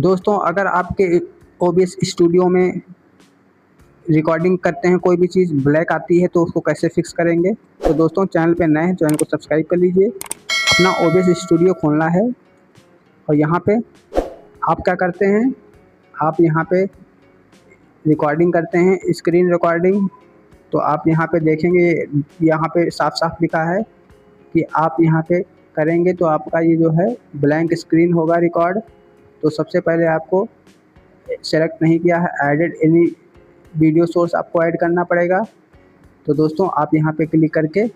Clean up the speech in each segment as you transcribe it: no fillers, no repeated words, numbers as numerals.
दोस्तों अगर आपके OBS स्टूडियो में रिकॉर्डिंग करते हैं कोई भी चीज़ ब्लैक आती है तो उसको कैसे फिक्स करेंगे। तो दोस्तों चैनल पे नए हैं, चैनल को सब्सक्राइब कर लीजिए। अपना OBS स्टूडियो खोलना है और यहाँ पे आप क्या करते हैं, आप यहाँ पे रिकॉर्डिंग करते हैं स्क्रीन रिकॉर्डिंग। तो आप यहाँ पे देखेंगे, यहाँ पे साफ साफ लिखा है कि आप यहाँ पे करेंगे तो आपका ये जो है ब्लैंक स्क्रीन होगा रिकॉर्ड। तो सबसे पहले आपको सेलेक्ट नहीं किया है, एडेड एनी वीडियो सोर्स आपको ऐड करना पड़ेगा। तो दोस्तों आप यहाँ पे क्लिक करके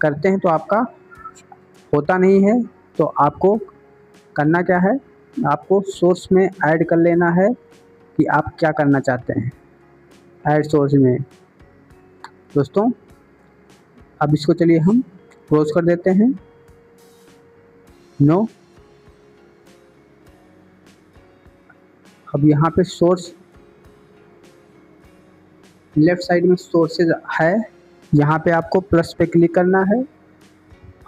करते हैं तो आपका होता नहीं है। तो आपको करना क्या है, आपको सोर्स में ऐड कर लेना है कि आप क्या करना चाहते हैं ऐड सोर्स में। दोस्तों अब इसको चलिए हम क्लोज कर देते हैं। नो, अब यहाँ पे सोर्स लेफ्ट साइड में सोर्सेज है, यहाँ पे आपको प्लस पे क्लिक करना है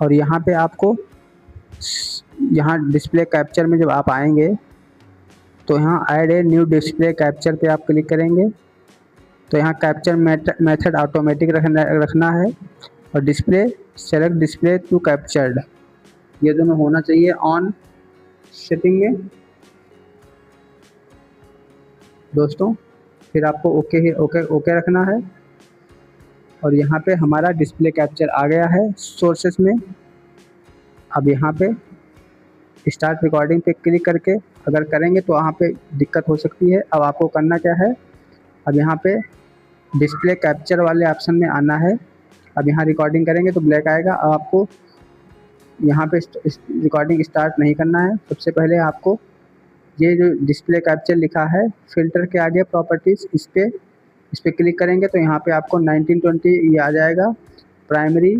और यहाँ पे आपको यहाँ डिस्प्ले कैप्चर में जब आप आएंगे तो यहाँ add a new display capture पे आप क्लिक करेंगे। तो यहाँ कैप्चर मेथड ऑटोमेटिक रखना है और display select display to captured, ये दोनों होना चाहिए ऑन सेटिंग में। दोस्तों फिर आपको ओके रखना है और यहाँ पे हमारा डिस्प्ले कैप्चर आ गया है सोर्सेस में। अब यहाँ पे स्टार्ट रिकॉर्डिंग पे क्लिक करके अगर करेंगे तो वहाँ पे दिक्कत हो सकती है। अब आपको करना क्या है, अब यहाँ पे डिस्प्ले कैप्चर वाले ऑप्शन में आना है। अब यहाँ रिकॉर्डिंग करेंगे तो ब्लैक आएगा। अब आपको यहाँ पे रिकॉर्डिंग स्टार्ट नहीं करना है। सबसे पहले आपको ये जो डिस्प्ले कैप्चर लिखा है फिल्टर के आगे प्रॉपर्टीज़, इस पर क्लिक करेंगे तो यहाँ पे आपको 1920 ये आ जाएगा। प्राइमरी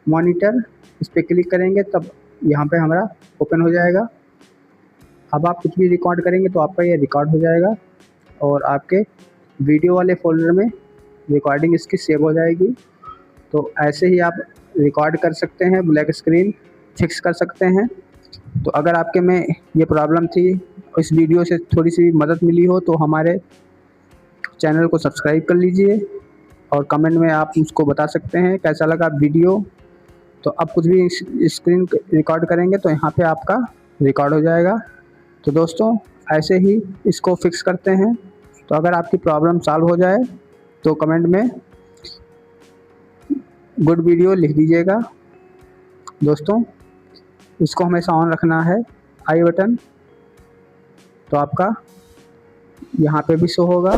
मॉनिटर, इस पर क्लिक करेंगे तब यहाँ पे हमारा ओपन हो जाएगा। अब आप कुछ भी रिकॉर्ड करेंगे तो आपका ये रिकॉर्ड हो जाएगा और आपके वीडियो वाले फोल्डर में रिकॉर्डिंग इसकी सेव हो जाएगी। तो ऐसे ही आप रिकॉर्ड कर सकते हैं, ब्लैक स्क्रीन फिक्स कर सकते हैं। तो अगर आपके में ये प्रॉब्लम थी, इस वीडियो से थोड़ी सी मदद मिली हो तो हमारे चैनल को सब्सक्राइब कर लीजिए और कमेंट में आप उसको बता सकते हैं कैसा लगा वीडियो। तो अब कुछ भी स्क्रीन रिकॉर्ड करेंगे तो यहाँ पे आपका रिकॉर्ड हो जाएगा। तो दोस्तों ऐसे ही इसको फिक्स करते हैं। तो अगर आपकी प्रॉब्लम सॉल्व हो जाए तो कमेंट में गुड वीडियो लिख दीजिएगा। दोस्तों इसको हमेशा ऑन रखना है आई बटन, तो आपका यहाँ पे भी शो होगा।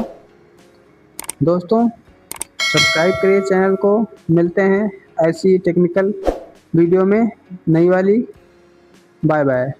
दोस्तों सब्सक्राइब करिए चैनल को, मिलते हैं ऐसी टेक्निकल वीडियो में नई वाली। Bye bye.